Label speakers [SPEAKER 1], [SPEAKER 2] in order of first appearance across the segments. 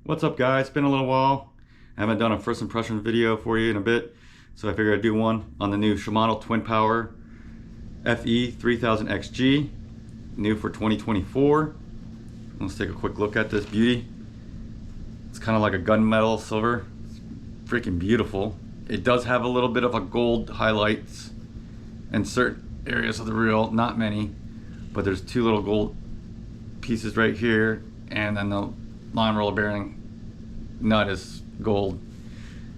[SPEAKER 1] What's up, guys? It's been a little while. I haven't done a first impression video for you in a bit, so I figured I'd do one on the new Shimano Twin Power FE 3000 XG, new for 2024. Let's take a quick look at this beauty. It's kind of like a gunmetal silver. It's freaking beautiful. It does have a little bit of a gold highlights in certain areas of the reel, not many, but there's two little gold pieces right here, and then the line roller bearing nut is gold,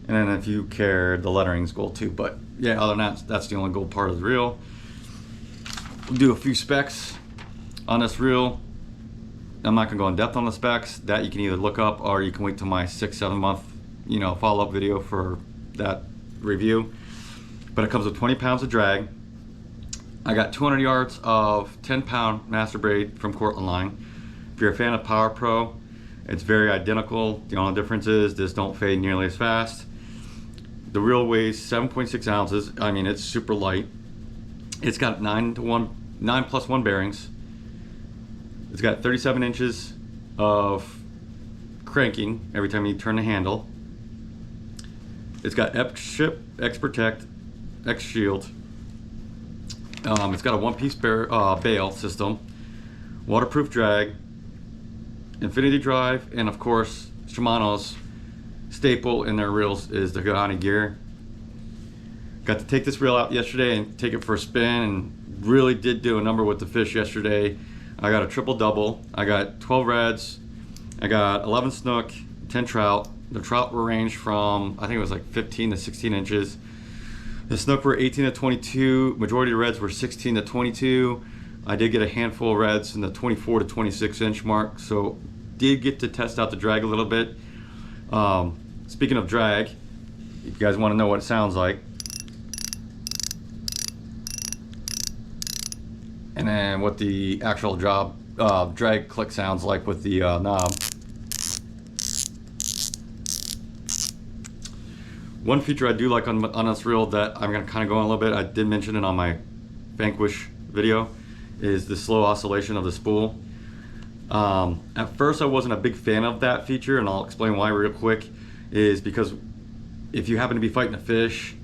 [SPEAKER 1] and then if you care, the lettering is gold too. But yeah, other than that, that's the only gold part of the reel. We'll do a few specs on this reel. I'm not gonna go in depth on the specs. That you can either look up, or you can wait till my 6-7 month follow-up video for that review. But it comes with 20 pounds of drag. I got 200 yards of 10-pound master braid from Cortland line. If you're a fan of Power Pro, it's very identical. The only difference is this don't fade nearly as fast. The reel weighs 7.6 ounces. I mean, it's super light. It's got 9+1 bearings. It's got 37 inches of cranking every time you turn the handle. It's got X-Ship, X-Protect, X-Shield. It's got a one-piece bail system, waterproof drag, infinity drive, and of course Shimano's staple in their reels is the Gahani gear. Got to take this reel out yesterday and take it for a spin, and really did do a number with the fish yesterday. I got a triple double. I got 12 reds, I got 11 snook, 10 trout. The trout were ranged from, I think it was like 15 to 16 inches. The snook were 18 to 22. Majority of the reds were 16 to 22. I did get a handful of reds in the 24 to 26 inch mark, so did get to test out the drag a little bit. Speaking of drag, if you guys want to know what it sounds like, and then what the actual drag click sounds like with the knob. One feature I do like on this reel that I'm going to kind of go on a little bit, I did mention it on my Vanquish video, is the slow oscillation of the spool. At first I wasn't a big fan of that feature, and I'll explain why real quick. Is because if you happen to be fighting a fish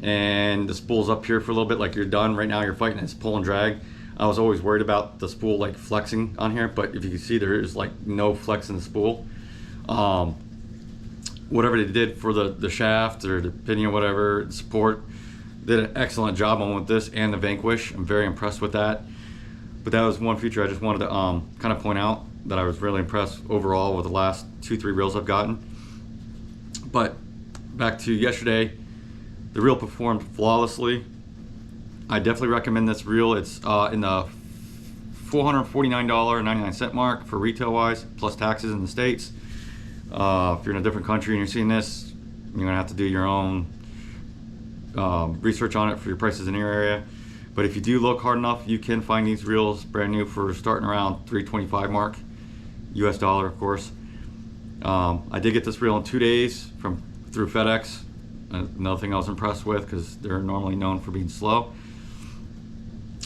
[SPEAKER 1] and the spool's up here for a little bit, like you're done right now, you're fighting, it's pull and drag. I was always worried about the spool like flexing on here, but if you can see, there is like no flex in the spool. Whatever they did for the shaft or the pinion, whatever support, did an excellent job on with this and the Vanquish. I'm very impressed with that. But that was one feature I just wanted to kind of point out, that I was really impressed overall with the last 2-3 reels I've gotten. But back to yesterday, the reel performed flawlessly. I definitely recommend this reel. It's in the $449.99 mark for retail wise, plus taxes in the States. If you're in a different country and you're seeing this, you're gonna have to do your own research on it for your prices in your area. But if you do look hard enough, you can find these reels brand new for starting around $325 mark, US dollar, of course. I did get this reel in 2 days through FedEx. Another thing I was impressed with, because they're normally known for being slow.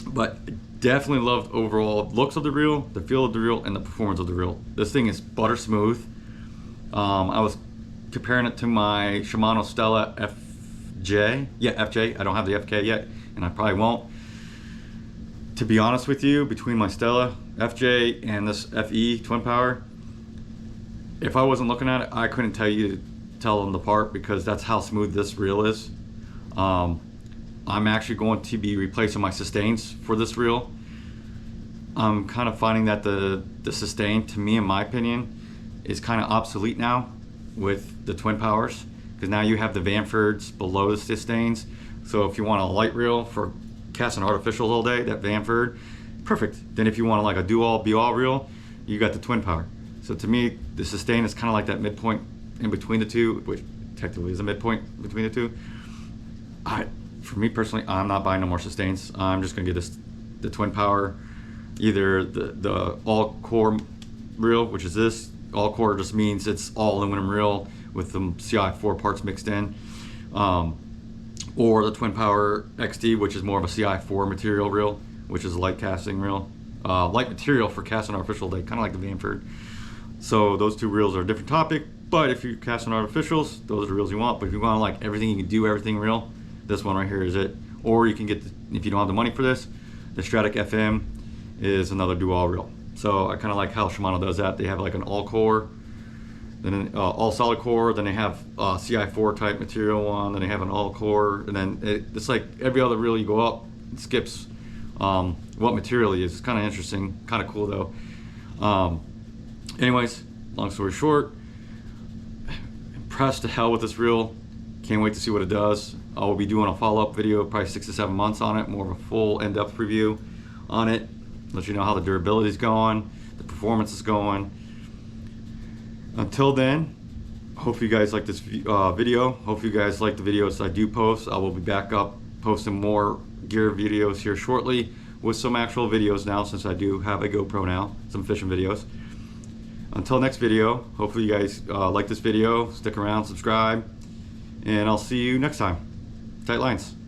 [SPEAKER 1] But definitely loved overall looks of the reel, the feel of the reel, and the performance of the reel. This thing is butter smooth. I was comparing it to my Shimano Stella FJ. Yeah, FJ. I don't have the FK yet, and I probably won't. To be honest with you, between my Stella FJ and this FE Twin Power, if I wasn't looking at it, I couldn't tell them apart, because that's how smooth this reel is. I'm actually going to be replacing my sustains for this reel. I'm kind of finding that the sustain, to me, in my opinion, is kind of obsolete now with the Twin Powers, because now you have the Vanfords below the sustains. So if you want a light reel for casting artificials all day, that Vanford, perfect. Then if you want like a do-all, be-all reel, you got the Twin Power. So to me, the sustain is kind of like that midpoint in between the two, which technically is a midpoint between the two. For me personally, I'm not buying no more sustains. I'm just gonna get the Twin Power, either the all core reel, which is this. All core just means it's all aluminum reel with the CI4 parts mixed in, or the Twin Power XD, which is more of a CI4 material reel, which is a light casting reel, light material for casting artificial day, kind of like the Vanford. So those two reels are a different topic, but if you're casting artificials, those are the reels you want. But if you want like everything, you can do everything reel, this one right here is it. Or you can get, if you don't have the money for this, the Stratic FM is another dual reel. So I kind of like how Shimano does that. They have like an all core, then an all solid core, then they have CI4 type material one, then they have an all core, and then it's like every other reel you go up, it skips what material it is. It's kind of interesting, kind of cool though. Anyways, long story short, impressed to hell with this reel. Can't wait to see what it does. I will be doing a follow-up video, probably 6 to 7 months on it, more of a full in-depth review on it. Let you know how the durability is going, the performance is going. Until then, hope you guys like this video. Hope you guys like the videos I do post. I will be back up posting more gear videos here shortly with some actual videos now, since I do have a GoPro now, some fishing videos. Until next video, hopefully you guys like this video, stick around, subscribe, and I'll see you next time. Tight lines.